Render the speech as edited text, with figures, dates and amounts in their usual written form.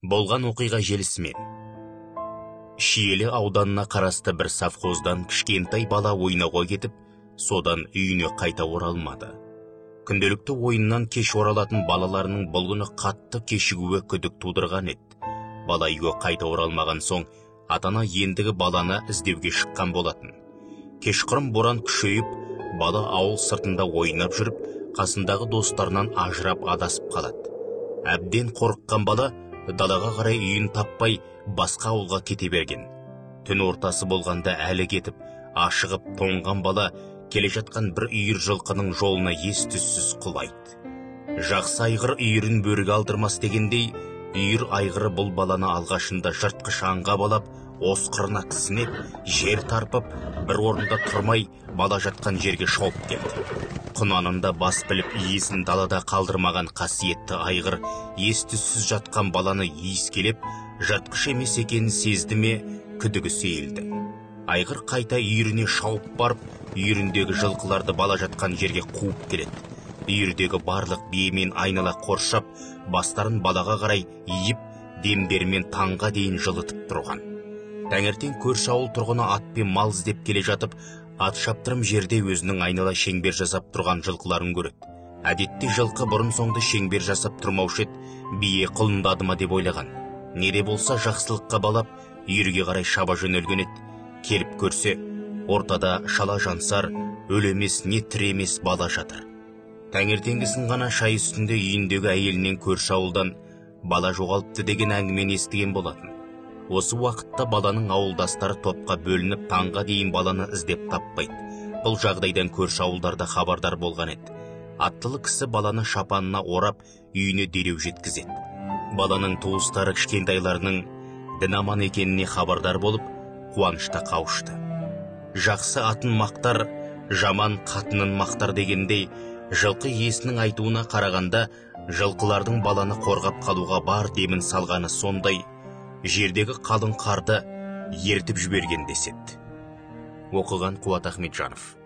Болған оқиға желісімен. Шиелі ауданына қарасты бір совхоздан кішкентай бала ойнауға кетіп, содан үйіне қайта оралмады. Күнделікті ойыннан кеш оралатын балаларының бұл күні қатты кешігуі күдік тудырған еді. Бала үйге қайта оралмаған соң, атана ендігі баланы іздеуге шыққан болатын. Кешқұрым боран күшейіп, бала ауыл сыртында ойнап жүріп, қасындағы достарынан ажырап адасып қалады. Әбден қорыққан бала далаға қарай үйін таппай басқа ауылға кете берген. Түн ортасы болғанда әлі кетіп, ашығып тоңған бала келе жатқан бір үйір жылқының жолына ес-түссіз құлайды. Жақсы айғыр үйірін бөріге алдырмас дегендей, үйір айғыры бұл баланы алғашында жыртқыш аңға балап, осқырына кісінеп, жер тарпып, бір орында тұрмай бала жатқан жерге шауып келді. Құнанында бас біліп иесін далада қалдырмаған қасиетті айғыр ес-түссіз жатқан баланы иіскелеп, жыртқыш емес екенін сезді ме, күдігі сейілді. Айғыр қайта үйіріне шауып барып, үйіріндегі жылқыларды бала жатқан жерге қуып келеді. Үйірдегі барлық биемен айнала қоршап, бастарын балаға қарай иіп, демдерімен таңға дейін жылытып тұрған. Таңертең көрші ауыл тұрғыны атпен мал іздеп келе жатып, ат шаптырым жерде өзінің айнала шеңбер жасап тұрған жылқыларын көреді. Әдетте жылқы бұрын соңды шеңбер жасап тұрмаушы еді, бие құлындады ма деп ойлаған. Неде болса жақсылыққа балап, үйірге қарай шаба жөнелген еді. Келіп көрсе, ортада шала жансар, өлемес не тіремес бала жатыр. Таңертеңгісін ғана шай үстінде үйіндегі әйелінен көрші ауылдан бала жоғалыпты деген әңгімені естіген болатын. Осы уақытта баланың ауылдастары топқа бөлініп таңға дейін баланы іздеп таппайды. Бұл жағдайдан көрші ауылдарда хабардар болған еді. Аттылы кісі баланы шапанына орап, үйіне дереу жеткізеді. Баланың туыстары кішкентайларының дін аман екеніне хабардар болып, қуанышта қауышты. Жақсы атын мақтар, жаман қатынын мақтар дегендей, жылқы иесінің айтуына қарағанда, жылқылардың баланы қорғап қалуға бар демін салғаны сондай, жердегі қалың қарды ертіп жіберген деседі. Оқыған Қуат Ахметжанов.